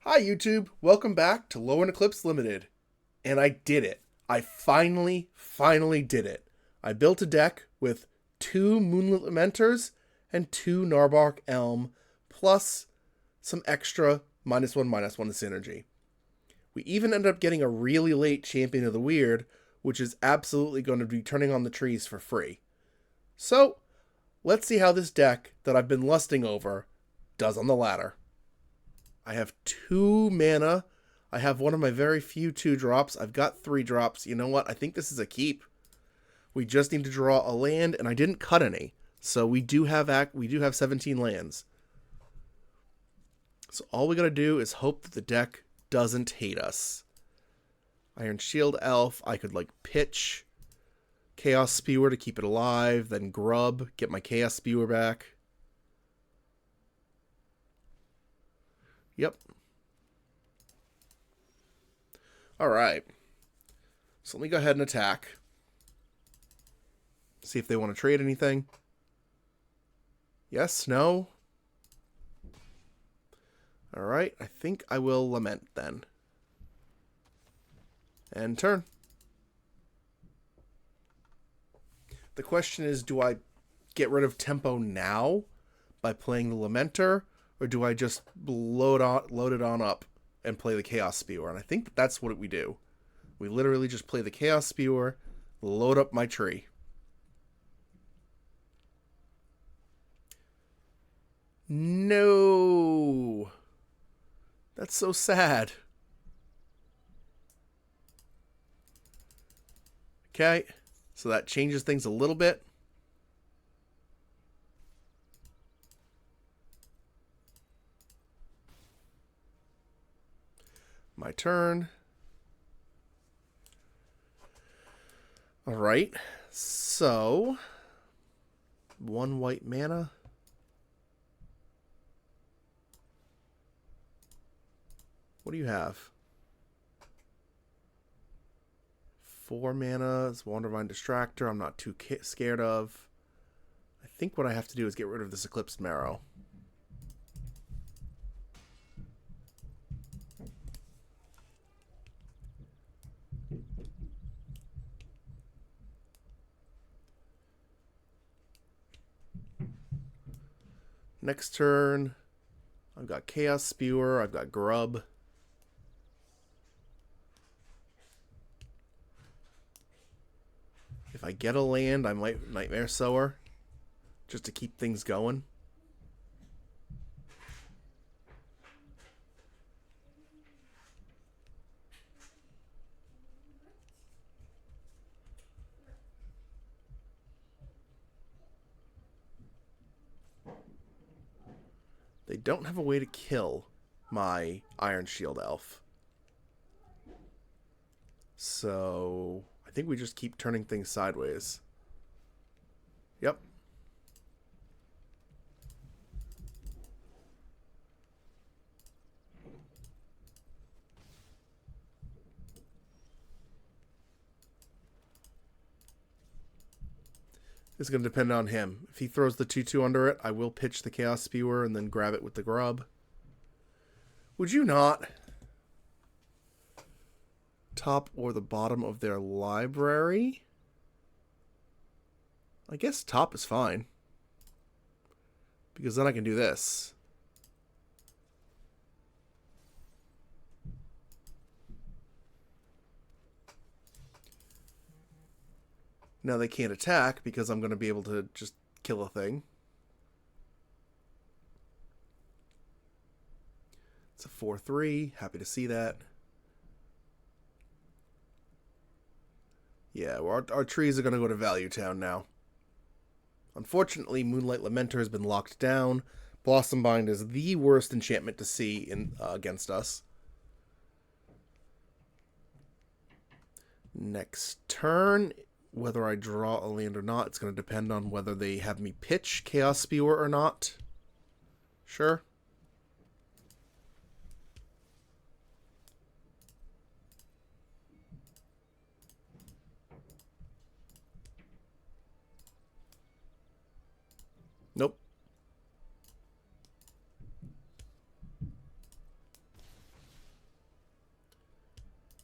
Hi YouTube, welcome back to Lorwyn Eclipsed Limited. And I did it. I finally did it. I built a deck with 2 Moonlit Lamenters and 2 Narbark Elm, plus some extra -1/-1 synergy. We even ended up getting a really late Champion of the Weird, which is absolutely going to be turning on the trees for free. So, let's see how this deck that I've been lusting over does on the ladder. I have 2 mana. I have one of my very few 2-drops. I've got 3 drops. You know what? I think this is a keep. We just need to draw a land, and I didn't cut any. So we do have 17 lands. So all we gotta do is hope that the deck doesn't hate us. Iron Shield Elf, I could pitch Chaos Spewer to keep it alive, then grub, get my Chaos Spewer back. Yep. Alright. So let me go ahead and attack. See if they want to trade anything. Yes, no. Alright, I think I will lament then. And turn. The question is, do I get rid of tempo now by playing the Lamenter, or do I just load it on up and play the Chaos Spewer? And I think that's what we do. We literally just play the Chaos Spewer, load up my tree. No. That's so sad. Okay, so that changes things a little bit. My turn. Alright, so 1 white mana. What do you have? 4 mana is Wandervine Distractor. I'm not too scared of. I think what I have to do is get rid of this Eclipsed Marrow. Next turn, I've got Chaos Spewer, I've got Grub. If I get a land, I might Nightmare Sower, just to keep things going. They don't have a way to kill my Iron Shield Elf. So I think we just keep turning things sideways. Yep. It's going to depend on him. If he throws the 2/2 under it, I will pitch the Chaos Spewer and then grab it with the grub. Would you not? Top or the bottom of their library? I guess top is fine. Because then I can do this. Now they can't attack because I'm going to be able to just kill a thing. It's a 4/3. Happy to see that. Yeah, our trees are going to go to Value Town now. Unfortunately, Moonlight Lamenter has been locked down. Blossom Bind is the worst enchantment to see against us. Next turn, whether I draw a land or not, it's going to depend on whether they have me pitch Chaos Spewer or not. Sure. Nope.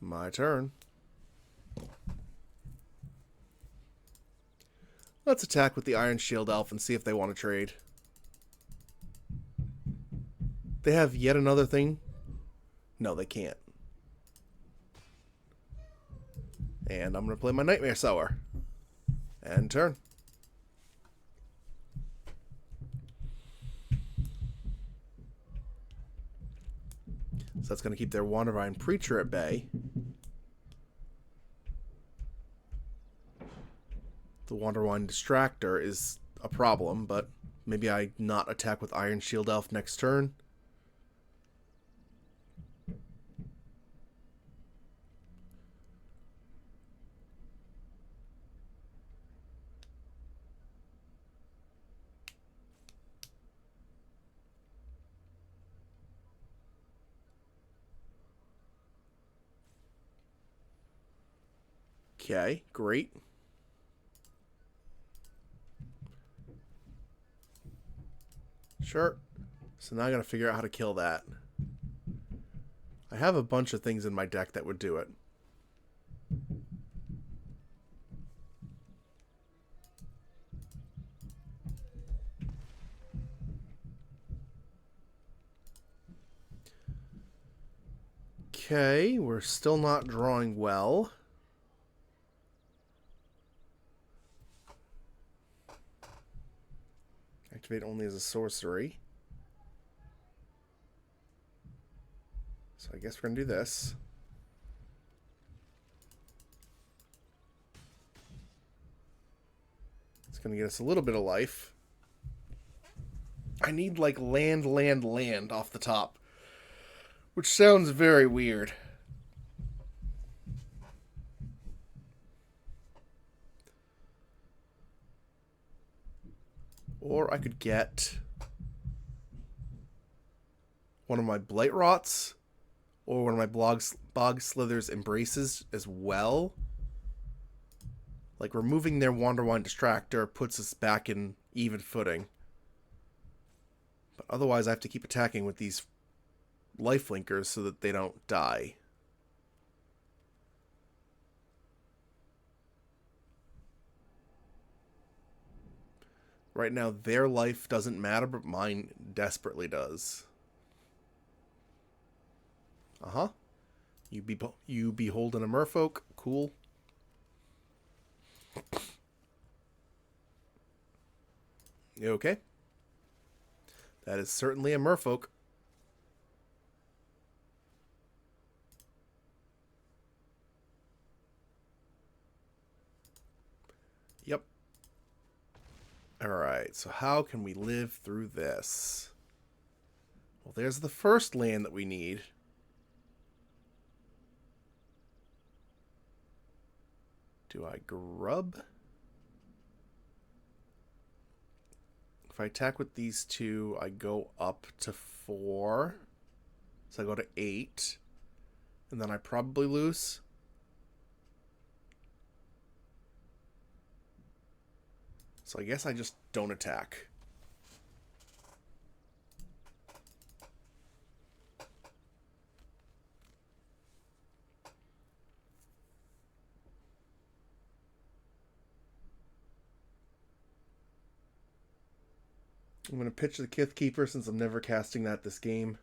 My turn. Let's attack with the Iron Shield Elf and see if they want to trade. They have yet another thing. No, they can't. And I'm going to play my Nightmare Sower. And turn. So that's going to keep their Wandervine Preacher at bay. The Wandervine Distractor is a problem, but maybe I not attack with Iron Shield Elf next turn. Okay, great. Sure. So now I gotta figure out how to kill that. I have a bunch of things in my deck that would do it. Okay, we're still not drawing well. Activate only as a sorcery. So I guess we're going to do this. It's going to get us a little bit of life. I need like land off the top. Which sounds very weird. Or I could get one of my Blight Rots or one of my Bog Slither's Embraces as well. Like, removing their Wanderwine Distractor puts us back in even footing. But otherwise I have to keep attacking with these Lifelinkers so that they don't die. Right now, their life doesn't matter, but mine desperately does. Uh-huh. You beholden a merfolk. Cool. You okay? That is certainly a merfolk. Yep. Alright, so how can we live through this? Well, there's the first land that we need. Do I grub? If I attack with these two, I go up to 4. So I go to 8. And then I probably lose. So I guess I just don't attack. I'm going to pitch the Kith Keeper since I'm never casting that this game.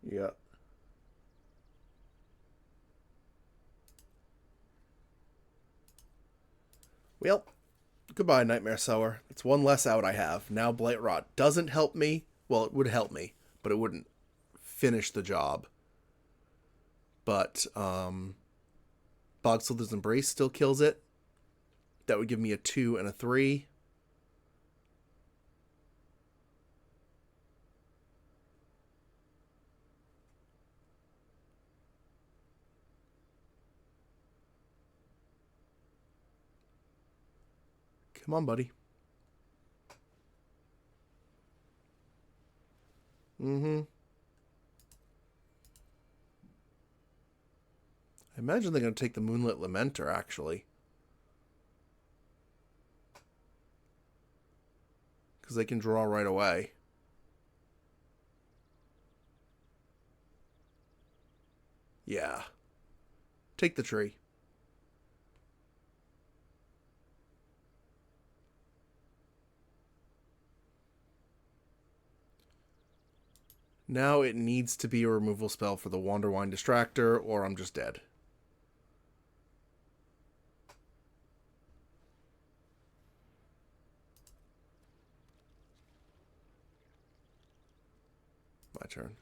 Yeah. Well, goodbye, Nightmare Sower. It's one less out I have. Now Blight Rot doesn't help me. Well, it would help me, but it wouldn't finish the job. But Bog Slither's Embrace still kills it. That would give me a 2 and a 3. Come on, buddy. Mm-hmm. I imagine they're going to take the Moonlit Lamenter, actually. Because they can draw right away. Yeah. Take the tree. Now it needs to be a removal spell for the Wanderwine Distractor, or I'm just dead. My turn.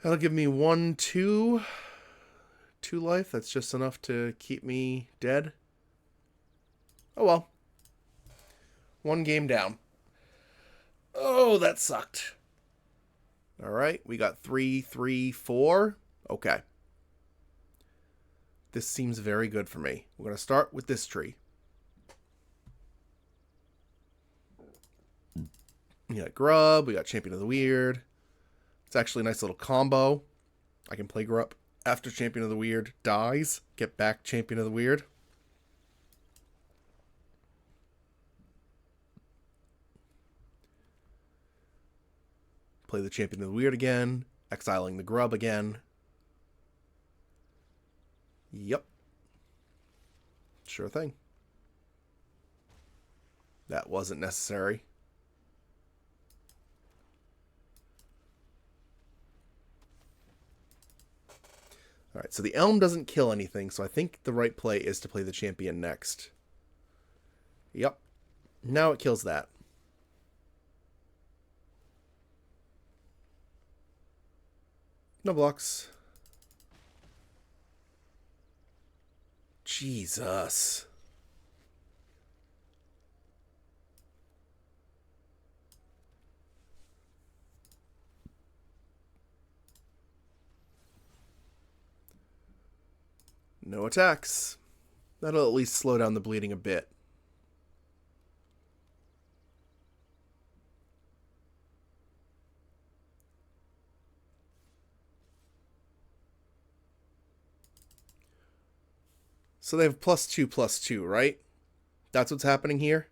That'll give me 1/2. 2 life. That's just enough to keep me dead. Oh well. 1 game down. Oh, that sucked. Alright, we got 3, 3, 4. Okay. This seems very good for me. We're going to start with this tree. We got Grub, we got Champion of the Weird. It's actually a nice little combo. I can play Grub after Champion of the Weird dies. Get back Champion of the Weird. Play the Champion of the Weird again. Exiling the Grub again. Yep. Sure thing. That wasn't necessary. Alright, so the Elm doesn't kill anything, so I think the right play is to play the Champion next. Yep. Now it kills that. No blocks. Jesus. No attacks. That'll at least slow down the bleeding a bit. So they have +2/+2, right? That's what's happening here.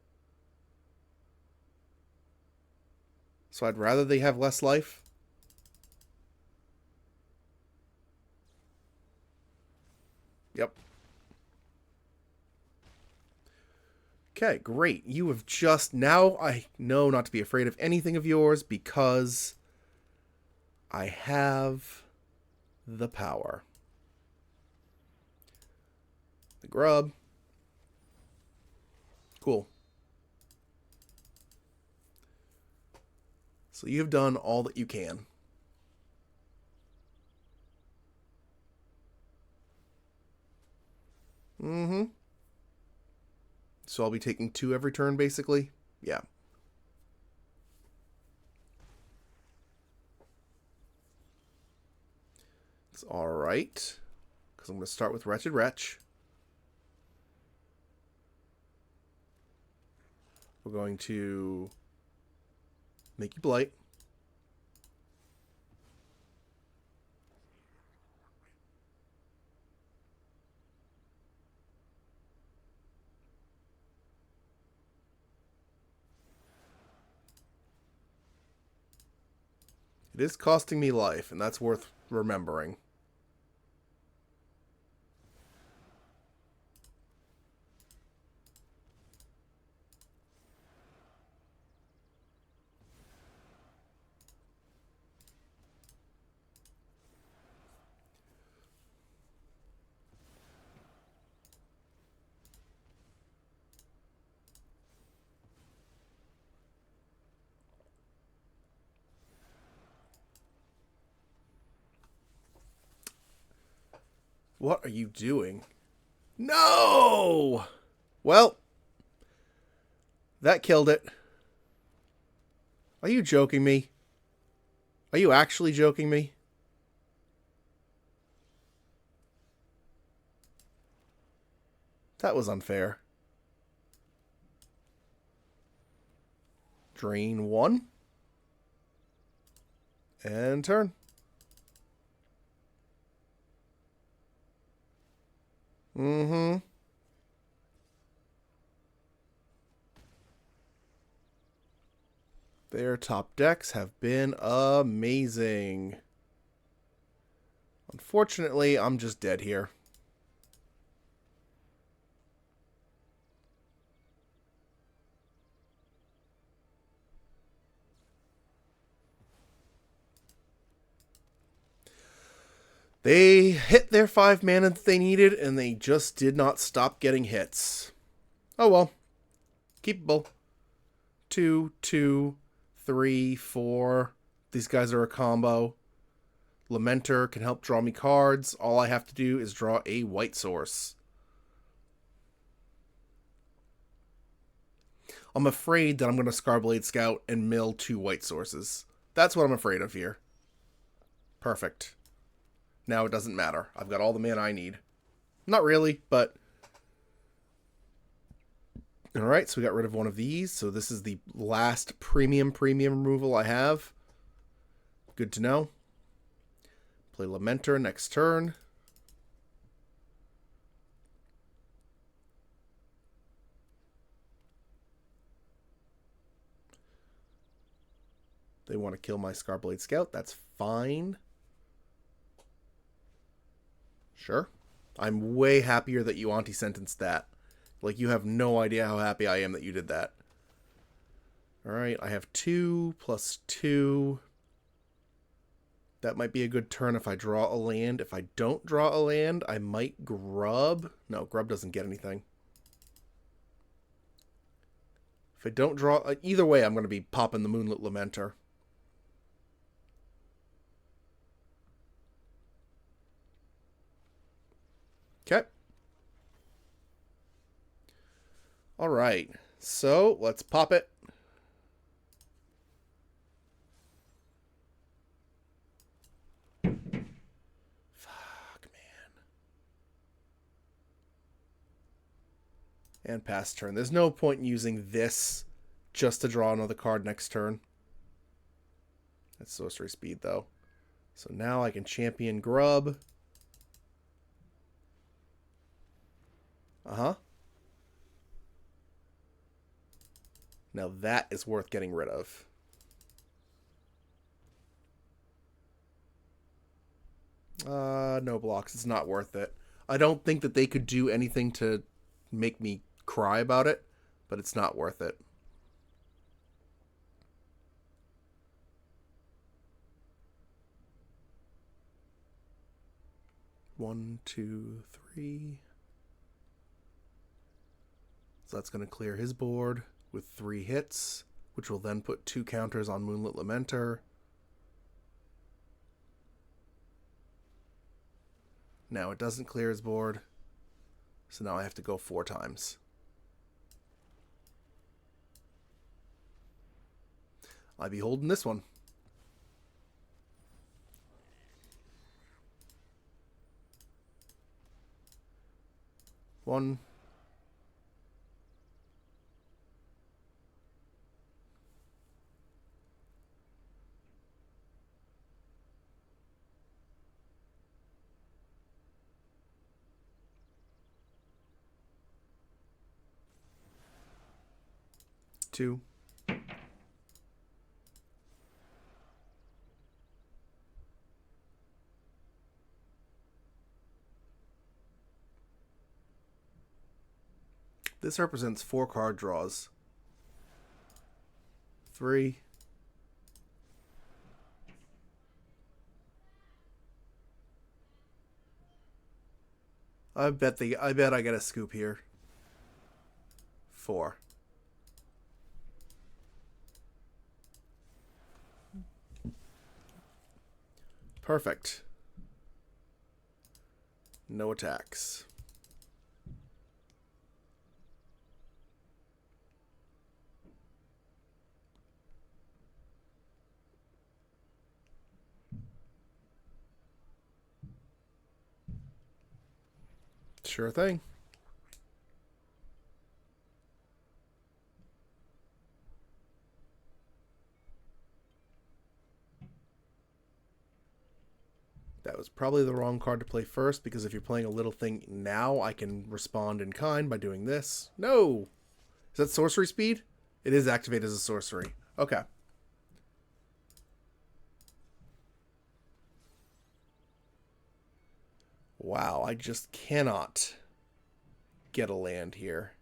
So I'd rather they have less life. Yep. Okay, great. You have just... Now I know not to be afraid of anything of yours because I have the power. The Grub. Cool. So you have done all that you can. Mm-hmm. So I'll be taking 2 every turn, basically? Yeah. It's alright. Because I'm going to start with Wretched Wretch. We're going to make you Blight. It is costing me life, and that's worth remembering. What are you doing? No! Well, that killed it. Are you joking me? Are you actually joking me? That was unfair. Drain 1. And turn. Mm-hmm. Their top decks have been amazing. Unfortunately, I'm just dead here. They hit their 5 mana that they needed, and they just did not stop getting hits. Oh well. Keepable. 2, 2, 3, 4. These guys are a combo. Lamenter can help draw me cards. All I have to do is draw a white source. I'm afraid that I'm going to Scarblade Scout and mill 2 white sources. That's what I'm afraid of here. Perfect. Now it doesn't matter. I've got all the mana I need. Not really, but... Alright, so we got rid of one of these. So this is the last premium removal I have. Good to know. Play Lamenter next turn. They want to kill my Scarblade Scout. That's fine. Sure. I'm way happier that you anti-sentenced that. Like, you have no idea how happy I am that you did that. Alright, I have 2 plus 2. That might be a good turn if I draw a land. If I don't draw a land, I might grub. No, grub doesn't get anything. If I don't draw... either way, I'm going to be popping the Moonlit Lamenter. Okay. Alright, so let's pop it. And pass turn. There's no point in using this just to draw another card next turn. That's sorcery speed, though. So now I can champion grub. Uh-huh. Now that is worth getting rid of. No blocks. It's not worth it. I don't think that they could do anything to make me cry about it, but it's not worth it. One, two, three. So that's going to clear his board with 3 hits, which will then put 2 counters on Moonlit Lamenter. Now it doesn't clear his board, so now I have to go 4 times. I'll be holding this one. One. Two. This represents 4 card draws. 3. I bet I get a scoop here. 4. Perfect. No attacks. Sure thing. That was probably the wrong card to play first, because if you're playing a little thing now, I can respond in kind by doing this. No! Is that sorcery speed? It is activated as a sorcery. Okay. Wow, I just cannot get a land here.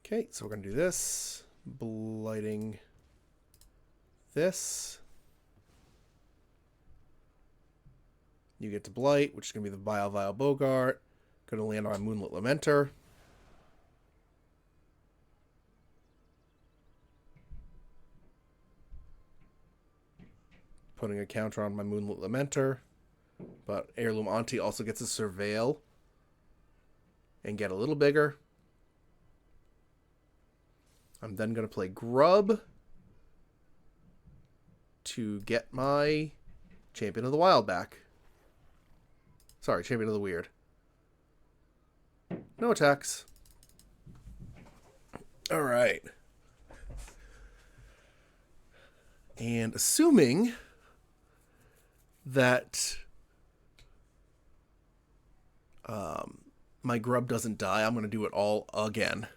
Okay, so we're going to do this. Blighting this. You get to Blight, which is going to be the Vile Bogart. Going to land on my Moonlit Lamenter. Putting a counter on my Moonlit Lamenter. But Heirloom Auntie also gets a Surveil. And get a little bigger. I'm then going to play Grub to get my Champion of the Wild back. Sorry, Champion of the Weird. No attacks. Alright. And assuming that my Grub doesn't die, I'm going to do it all again.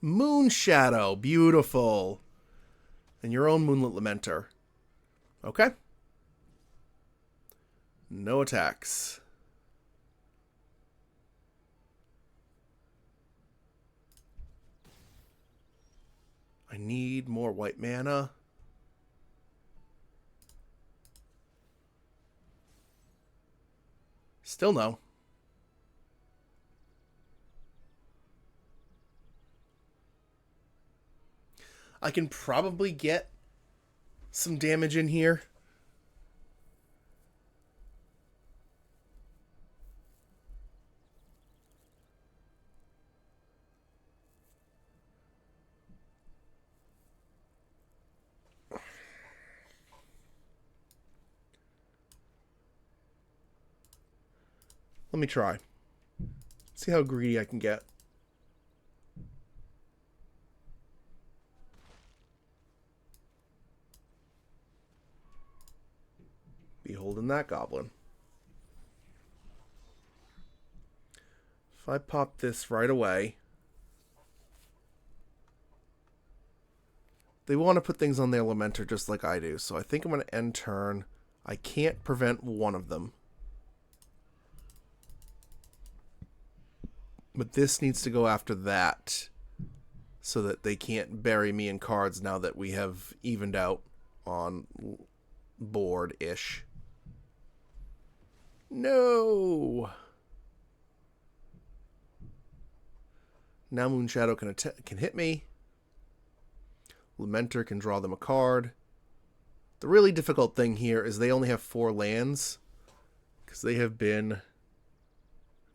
Moon Shadow. Beautiful. And your own Moonlit Lamenter. Okay. No attacks. I need more white mana. Still no. I can probably get some damage in here. Let me try. See how greedy I can get. Beholding that goblin. If I pop this right away, they want to put things on their Lamenter just like I do, so I think I'm going to end turn. I can't prevent one of them. But this needs to go after that so that they can't bury me in cards now that we have evened out on board-ish. No! Now Moon Shadow can hit me. Lamenter can draw them a card. The really difficult thing here is they only have 4 lands because they have been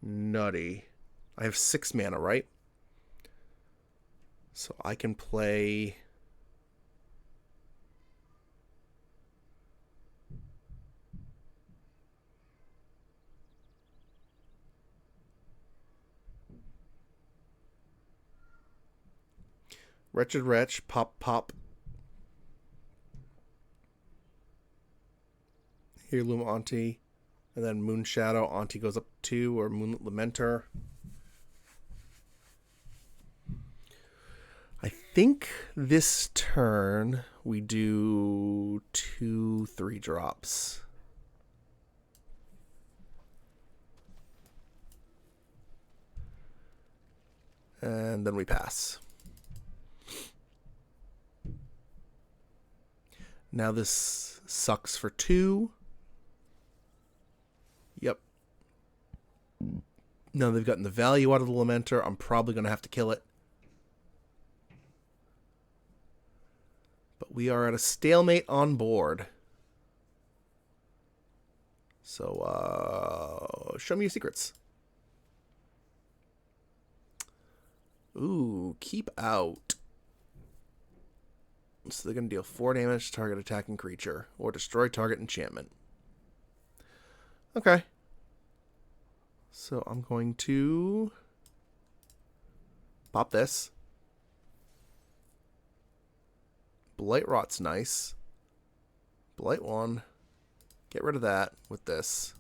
nutty. I have 6 mana, right? So I can play Wretched Wretch, pop. Heirloom Auntie. And then Moon Shadow. Auntie goes up 2, or Moonlit Lamenter. I think this turn we do 2 3-drops. And then we pass. Now this sucks for 2. Yep. Now they've gotten the value out of the Lamenter. I'm probably going to have to kill it. But we are at a stalemate on board. So, show me your secrets. Ooh, keep out. So they're going to deal 4 damage to target attacking creature or destroy target enchantment. Okay. So I'm going to pop this. Blight Rot's nice. Blight 1. Get rid of that with this.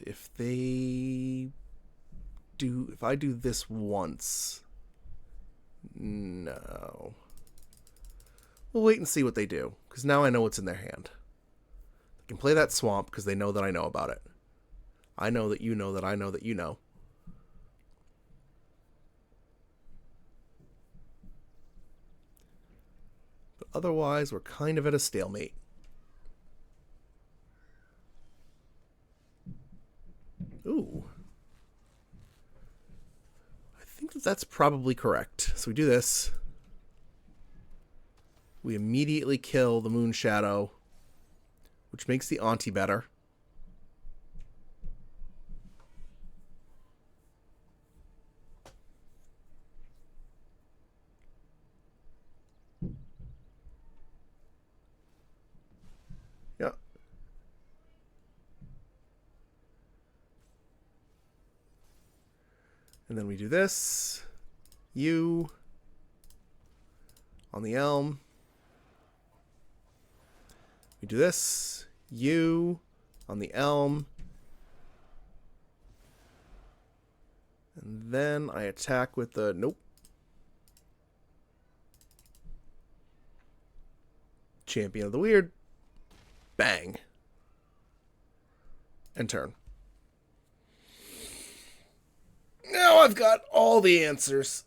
if they do... If I do this once... No. We'll wait and see what they do, because now I know what's in their hand. They can play that swamp because they know that I know about it. I know that you know that I know that you know. But otherwise, we're kind of at a stalemate. Ooh. I think that that's probably correct. So we do this. We immediately kill the Moon Shadow, which makes the Auntie better. Yeah. And then we do this. You on the Elm. We do this. You on the Elm. And then I attack with the... Nope. Champion of the Weird. Bang. And turn. Now I've got all the answers.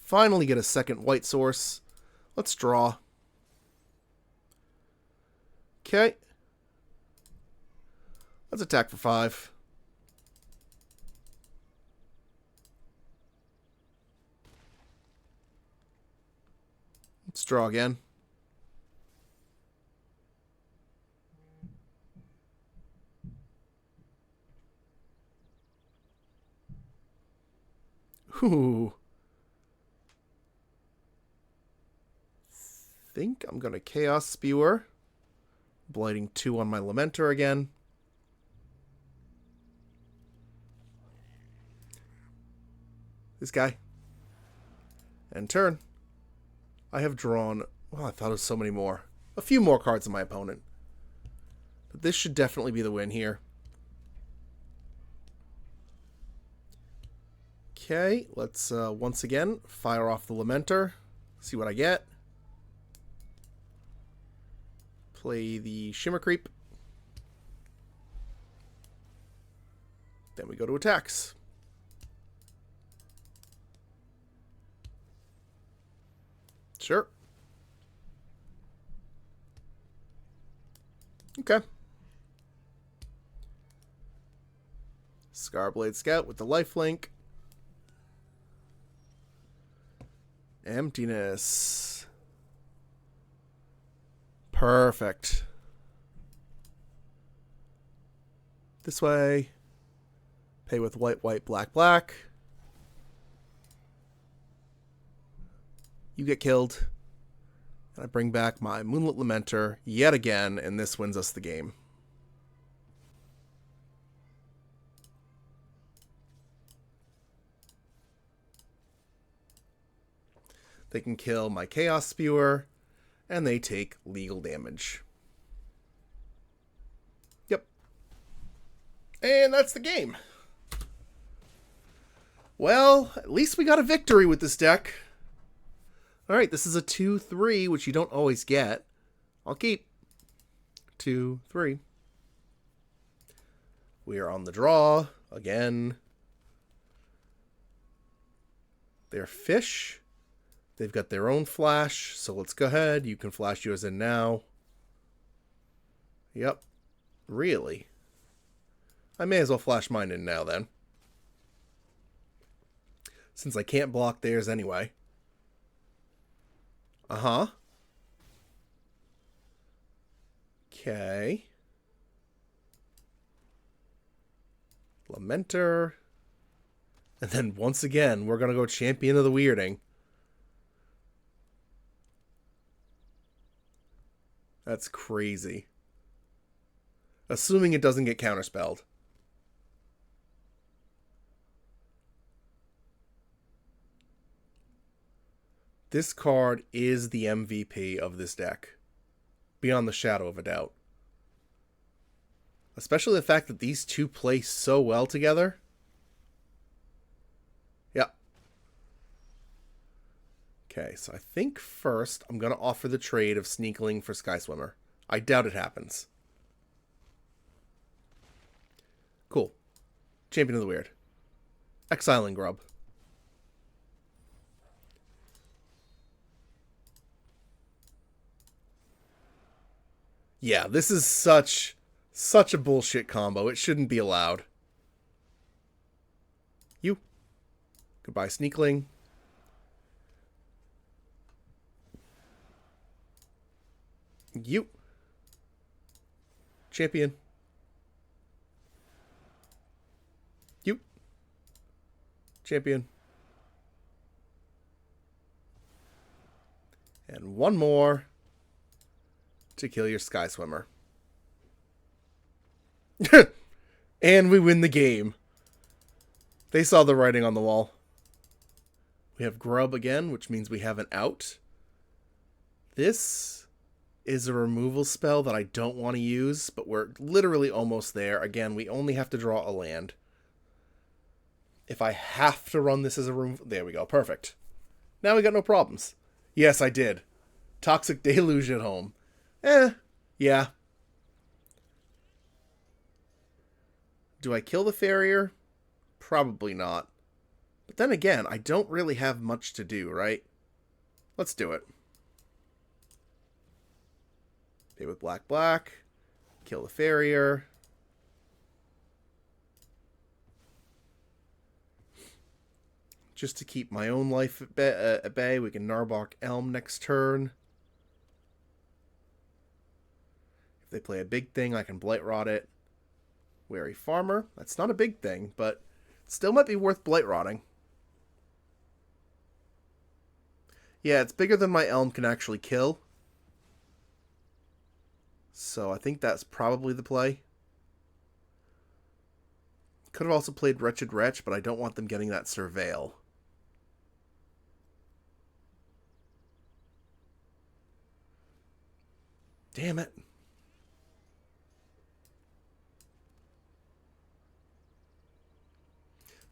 Finally get a second white source. Let's draw. Okay. Let's attack for 5. Let's draw again. Ooh. Think I'm going to Chaos Spewer. Blighting 2 on my Lamenter again. This guy. And turn. I have drawn... Oh, I thought it was so many more. A few more cards than my opponent. But this should definitely be the win here. Okay, let's once again fire off the Lamenter. See what I get. Play the Shimmer Creep. Then we go to attacks. Sure. Okay. Scarblade Scout with the lifelink. Emptiness. Perfect. This way. Pay with white, white, black, black. You get killed. And I bring back my Moonlit Lamenter yet again, and this wins us the game. They can kill my Chaos Spewer, and they take legal damage. Yep. And that's the game. Well, at least we got a victory with this deck. Alright, this is a 2-3, which you don't always get. I'll keep. 2-3. We are on the draw again. They're fish. They've got their own flash, so let's go ahead. You can flash yours in now. Yep. Really? I may as well flash mine in now, then. Since I can't block theirs anyway. Uh-huh. Okay. Lamenter. And then once again, we're going to go Champion of the Weirding. That's crazy. Assuming it doesn't get counterspelled. This card is the MVP of this deck. Beyond the shadow of a doubt. Especially the fact that these two play so well together. Yep. Okay, so I think first I'm going to offer the trade of Sneakling for Sky Swimmer. I doubt it happens. Cool. Champion of the Weird. Exiling Grub. Yeah, this is such a bullshit combo. It shouldn't be allowed. You. Goodbye, Sneakling. You. Champion. You. Champion. And one more to kill your Sky Swimmer. And we win the game. They saw the writing on the wall. We have Grub again, which means we have an out. This is a removal spell that I don't want to use, but we're literally almost there. Again, we only have to draw a land. If I have to run this as a room... There we go. Perfect. Now we got no problems. Yes, I did. Toxic Deluge at home. Yeah. Do I kill the Farrier? Probably not. But then again, I don't really have much to do, right? Let's do it. Pay with black. Kill the Farrier. Just to keep my own life at bay, we can Narbok Elm next turn. If they play a big thing, I can Blight Rot it. Wary Farmer. That's not a big thing, but it still might be worth Blight Rotting. Yeah, it's bigger than my Elm can actually kill. So I think that's probably the play. Could have also played Wretched Wretch, but I don't want them getting that Surveil. Damn it.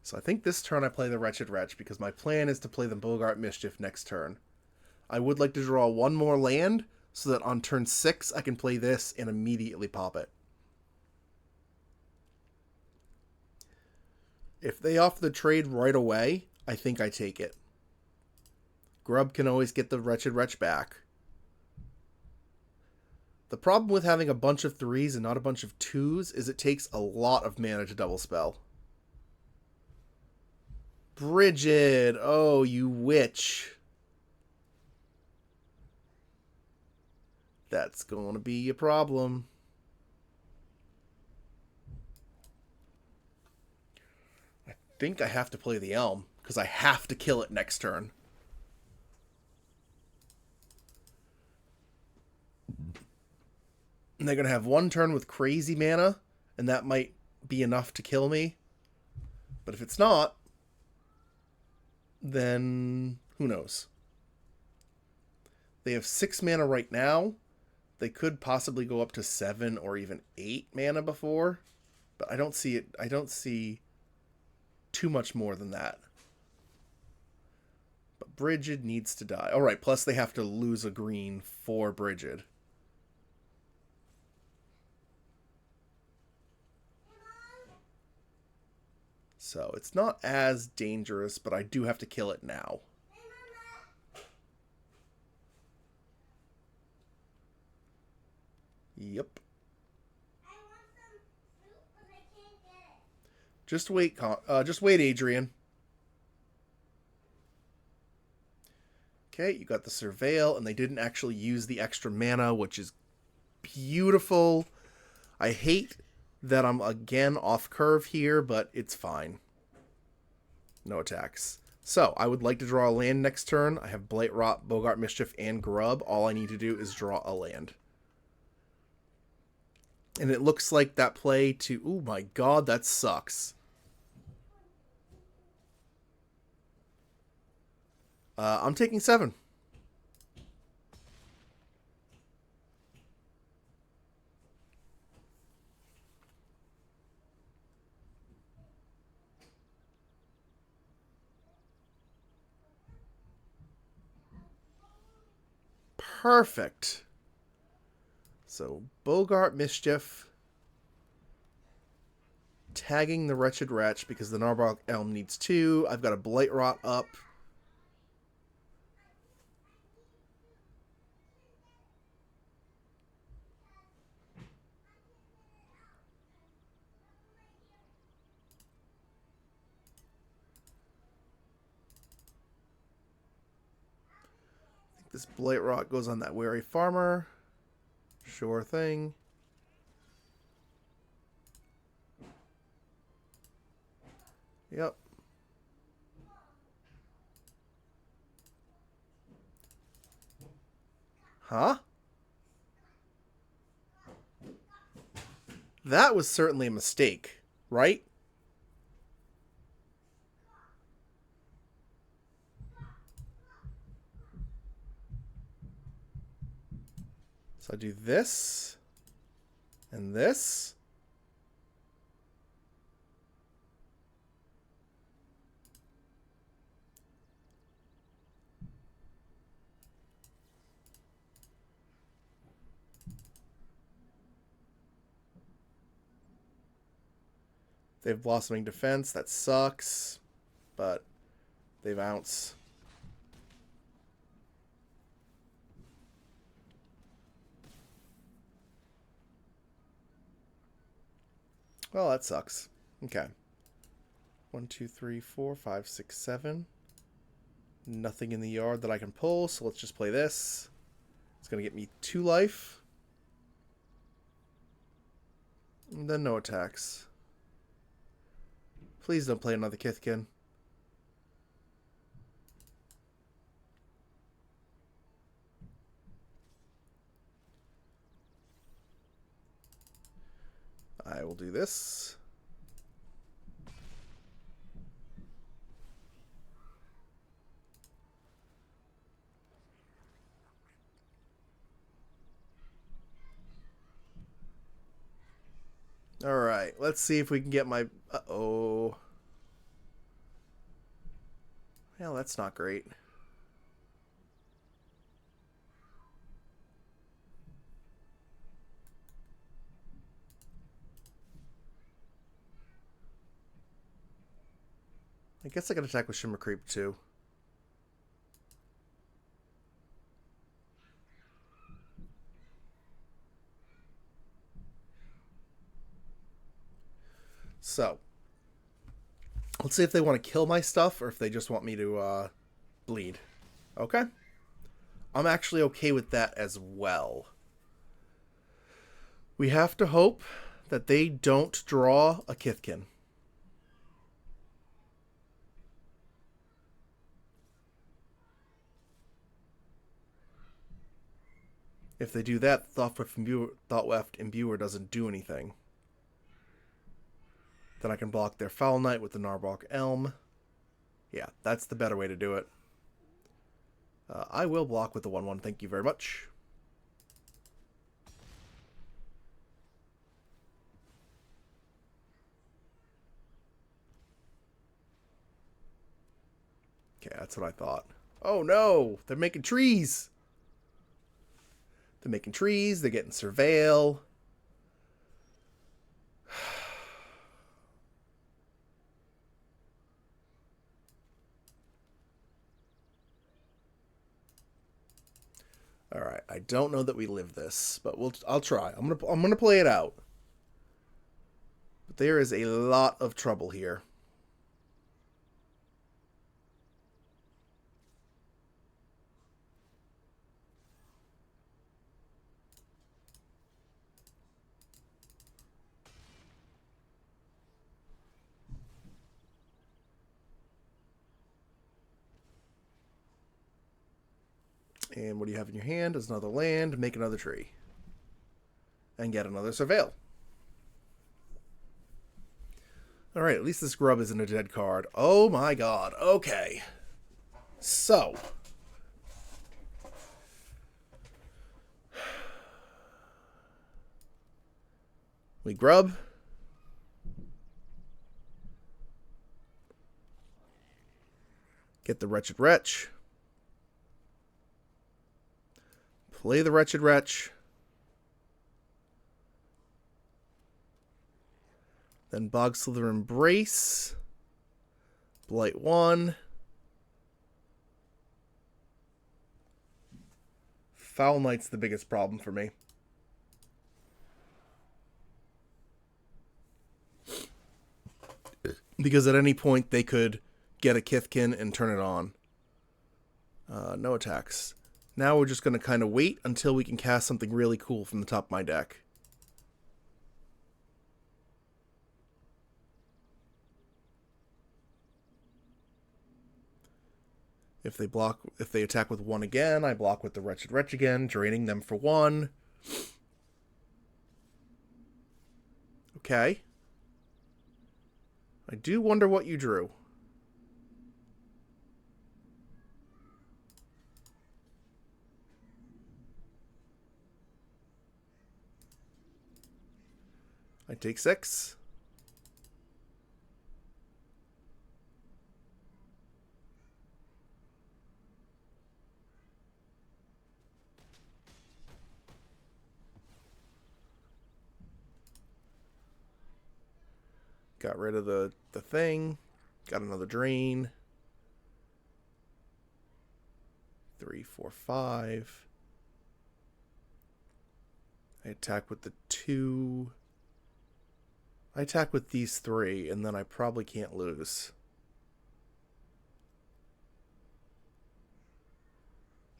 So I think this turn I play the Wretched Wretch because my plan is to play the Bogart Mischief next turn. I would like to draw one more land so that on turn 6 I can play this and immediately pop it. If they offer the trade right away, I think I take it. Grub can always get the Wretched Wretch back. The problem with having a bunch of 3s and not a bunch of 2s is it takes a lot of mana to double spell. Brigid! Oh, you witch. That's going to be a problem. I think I have to play the Elm, because I have to kill it next turn. And they're going to have one turn with crazy mana, and that might be enough to kill me. But if it's not, then who knows? They have 6 mana right now. They could possibly go up to 7 or even 8 mana before, but I don't see it. I don't see too much more than that. But Brigid needs to die. All right, plus they have to lose a green for Brigid. So it's not as dangerous, but I do have to kill it now. Yep. I want some soup, but I can't get it. Just wait, Adrian. Okay, you got the Surveil, and they didn't actually use the extra mana, which is beautiful. I hate that I'm again off curve here, but it's fine. No attacks. So, I would like to draw a land next turn. I have Blight Rot, Bogart Mischief, and Grub. All I need to do is draw a land. And it looks like that play to... Oh my god, that sucks. I'm taking 7. Perfect. So, Bogart Mischief. Tagging the Wretched Wretch because the Narbok Elm needs 2. I've got a Blight Rot up. This Blight Rot goes on that Wary Farmer. Sure thing. Yep. Huh? That was certainly a mistake, right? So I do this and this. They have Blossoming Defense. That sucks. But they bounce. Well, that sucks. Okay. 1, 2, 3, 4, 5, 6, 7. Nothing in the yard that I can pull, so let's just play this. It's going to get me 2 life. And then no attacks. Please don't play another Kithkin. I will do this. Alright, let's see if we can get my... Uh-oh. Well, that's not great. I guess I can attack with Shimmer Creep too. So, let's see if they want to kill my stuff or if they just want me to bleed. Okay? I'm actually okay with that as well. We have to hope that they don't draw a Kithkin. If they do that, Thoughtweft Imbuer doesn't do anything. Then I can block their Foul Knight with the Narbok Elm. Yeah, that's the better way to do it. I will block with the 1/1, thank you very much. Okay, that's what I thought. Oh no! They're making trees! They're making trees, they're getting Surveil. Alright, I don't know that we live this, but I'll try. I'm gonna play it out. But there is a lot of trouble here. And what do you have in your hand? Is another land. Make another tree. And get another Surveil. Alright, at least this grub isn't a dead card. Oh my god. Okay. So. We grub. Get the Wretched Wretch. Play the Wretched Wretch. Then Bog Slither Embrace. Blight 1. Foul Knight's the biggest problem for me. Because at any point they could get a Kithkin and turn it on. No attacks. Now we're just going to kind of wait until we can cast something really cool from the top of my deck. If they attack with 1 again, I block with the Wretched Wretch again, draining them for 1. Okay. I do wonder what you drew. I take 6. Got rid of the thing. Got another drain. 3, 4, 5. I attack with the 2. I attack with these 3, and then I probably can't lose.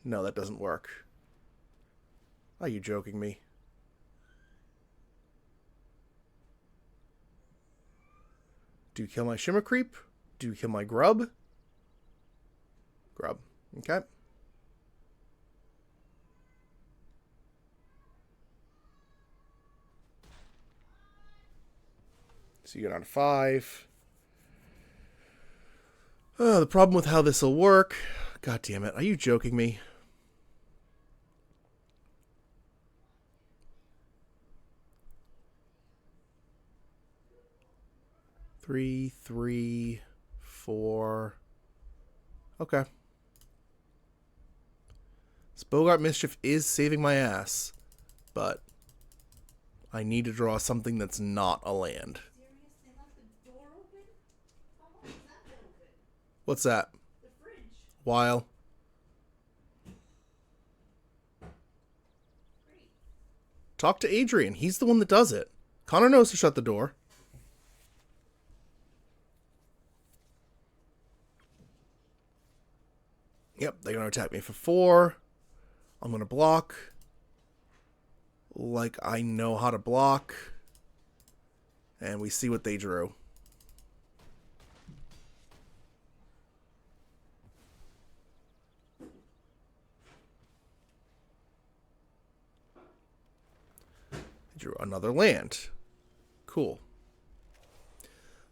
No, that doesn't work. Are you joking me? Do you kill my Shimmer Creep? Do you kill my Grub? Grub. Okay. So you get on 5. The problem with how this will work... God damn it. Are you joking me? Three, 3, 4. Okay. This Bogart Mischief is saving my ass, but I need to draw something that's not a land. They left the door open? How long has that been open? What's that? The fridge. While. Great. Talk to Adrian. He's the one that does it. Connor knows to shut the door. Yep, they're going to attack me for 4. I'm going to block. Like I know how to block. And we see what they drew. They drew another land. Cool.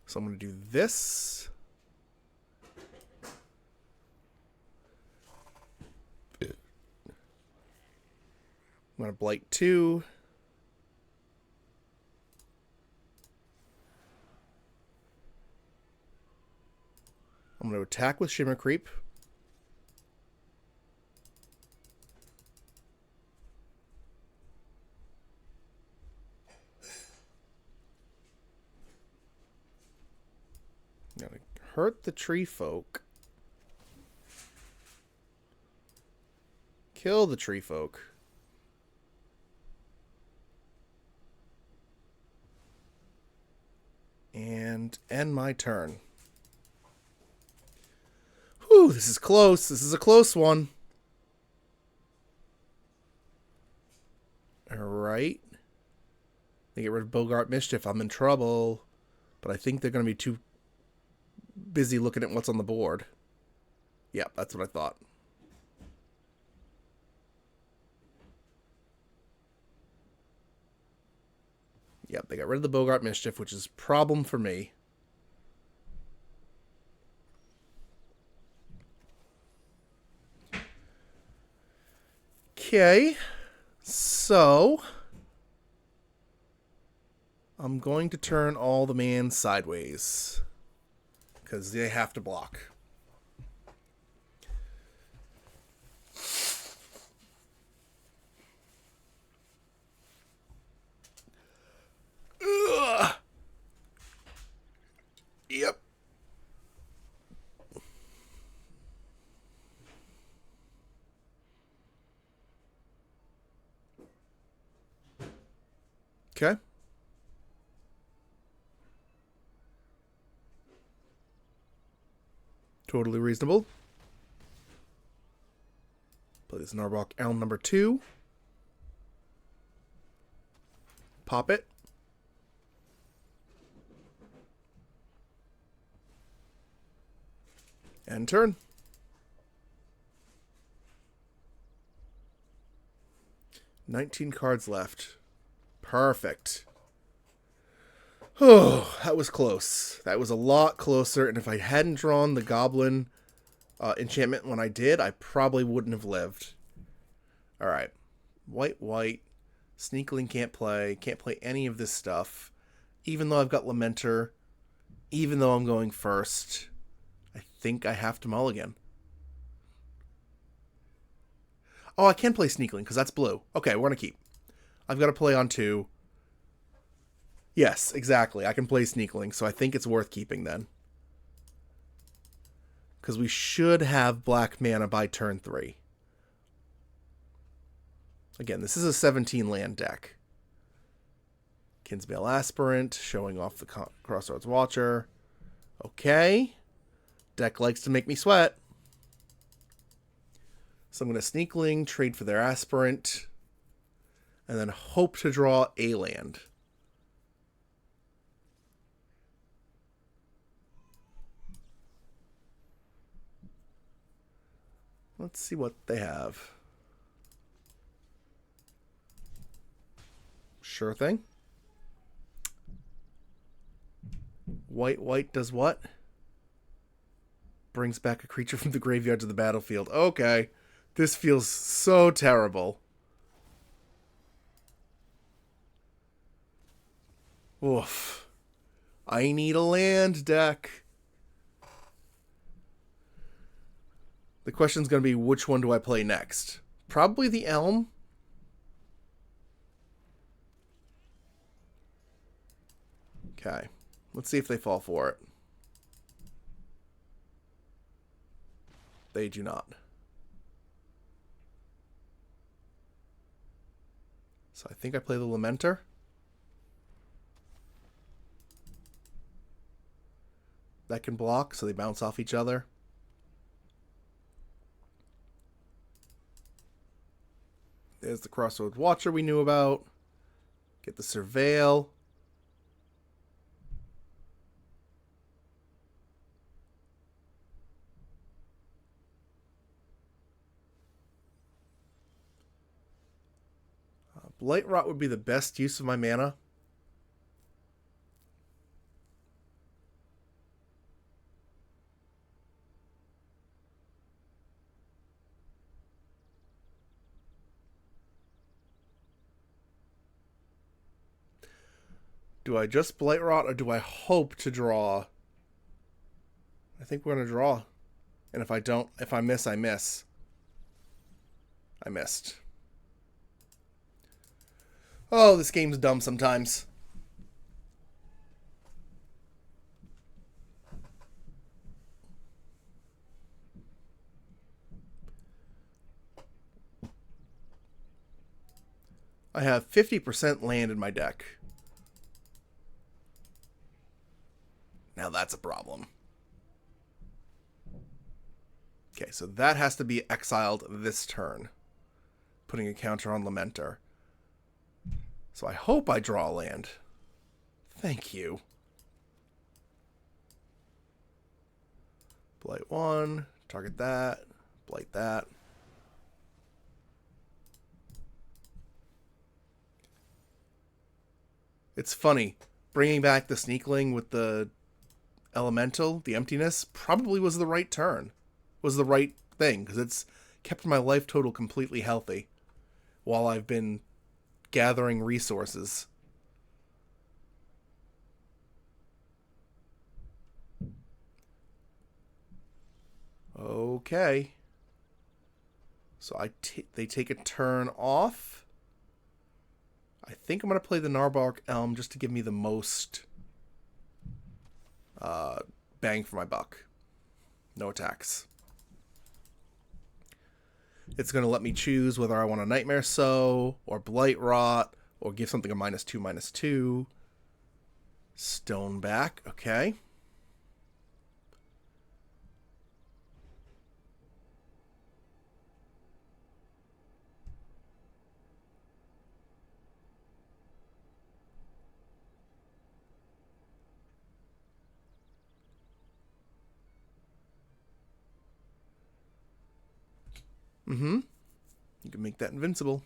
So I'm going to do this. I'm going to Blight 2. I'm going to attack with Shimmer Creep. I'm going to hurt the Tree Folk. Kill the Tree Folk. And end my turn. Whew, this is close. This is a close one. Alright. They get rid of Bogart Mischief. I'm in trouble. But I think they're going to be too busy looking at what's on the board. Yeah, that's what I thought. Yep, they got rid of the Bogart Mischief, which is a problem for me. Okay, so I'm going to turn all the man sideways because they have to block. Okay. Totally reasonable. Play this Narwhal Elm number 2. Pop it. End turn. $19 cards left. Perfect. Oh, that was close. That was a lot closer, and if I hadn't drawn the Goblin enchantment when I did, I probably wouldn't have lived. Alright. White, white. Sneakling can't play. Can't play any of this stuff. Even though I've got Lamenter. Even though I'm going first. I think I have to mulligan. Oh, I can play Sneakling because that's blue. Okay, we're going to keep. I've got to play on 2. Yes, exactly. I can play Sneakling, so I think it's worth keeping then. Because we should have black mana by turn 3. Again, this is a 17 land deck. Kinsbale Aspirant, showing off the Crossroads Watcher. Okay. Deck likes to make me sweat. So I'm going to Sneakling, trade for their Aspirant, and then hope to draw a land. Let's see what they have. Sure thing. White, white does what? Brings back a creature from the graveyard to the battlefield. Okay. This feels so terrible. Oof. I need a land deck. The question's going to be, which one do I play next? Probably the Elm. Okay. Let's see if they fall for it. They do not. So I think I play the Lamenter. That can block, so they bounce off each other. There's the Crossroads Watcher we knew about. Get the Surveil. Blight Rot would be the best use of my mana. Do I just Blight Rot or do I hope to draw? I think we're going to draw. And if I miss, I miss. I missed. Oh, this game's dumb sometimes. I have 50% land in my deck. Now that's a problem. Okay, so that has to be exiled this turn. Putting a counter on Lamenter. So I hope I draw a land. Thank you. Blight 1. Target that. Blight that. It's funny. Bringing back the Sneakling with the Elemental, the Emptiness, probably was the right turn. Was the right thing, because it's kept my life total completely healthy while I've been gathering resources. Okay. So they take a turn off. I think I'm going to play the Narbark Elm just to give me the most bang for my buck. No attacks. It's going to let me choose whether I want a Nightmare Sow, or Blight Rot, Or give something a -2/-2. Stone back. Okay. You can make that invincible.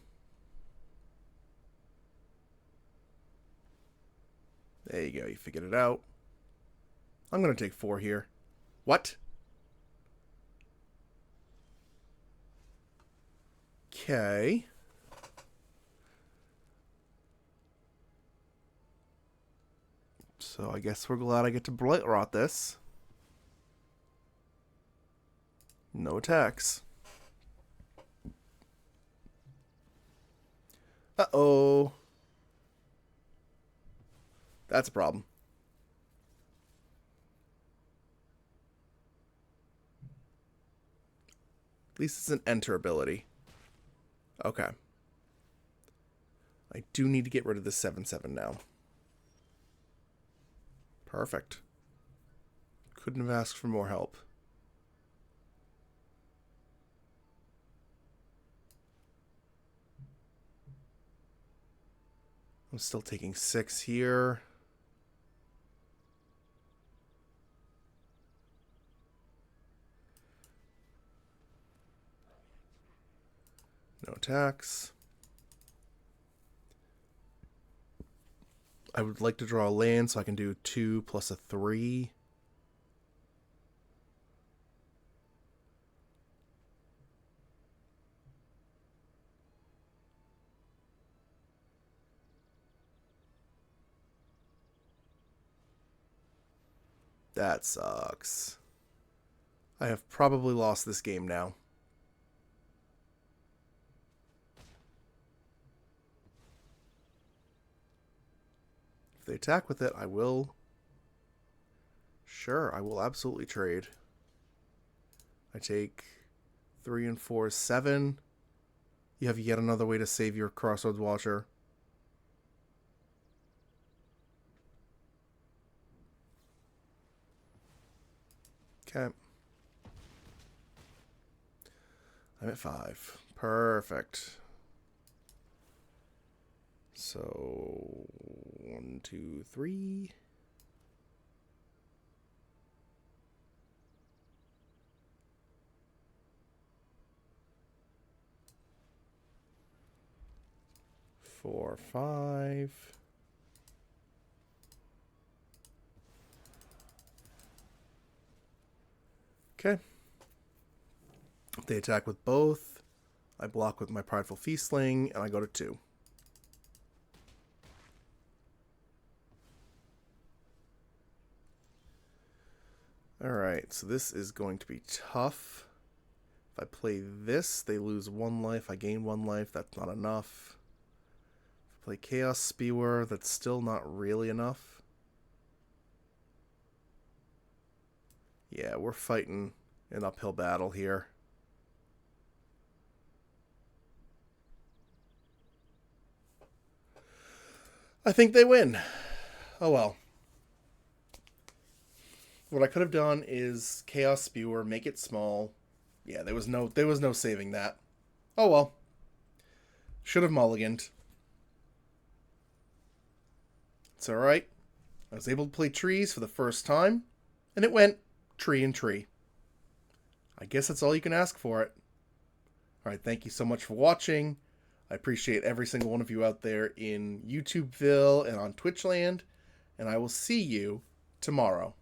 There you go. You figured it out. I'm going to take 4 here. What? Okay. So I guess we're glad I get to Blight Rot this. No attacks. Uh-oh. That's a problem. At least it's an enter ability. Okay. I do need to get rid of the 7/7 now. Perfect. Couldn't have asked for more help. I'm still taking 6 here. No attacks. I would like to draw a land so I can do 2 plus a 3. That sucks. I have probably lost this game now. If they attack with it, I will. Sure, I will absolutely trade. I take 3 and 4 is 7. You have yet another way to save your Crossroads Watcher. Okay. I'm at 5. Perfect. So 1, 2, 3. Four, 5. Okay. If they attack with both, I block with my Prideful Feastling, and I go to 2. Alright, so this is going to be tough. If I play this, they lose 1 life, I gain 1 life, that's not enough. If I play Chaos Spewer, that's still not really enough. Yeah, we're fighting an uphill battle here. I think they win. Oh well. What I could have done is Chaos Spewer, make it small. Yeah, there was no saving that. Oh well. Should have mulliganed. It's alright. I was able to play trees for the first time, and it went tree and tree. I guess that's all you can ask for it. Alright, thank you so much for watching. I appreciate every single one of you out there in YouTubeville and on Twitchland, and I will see you tomorrow.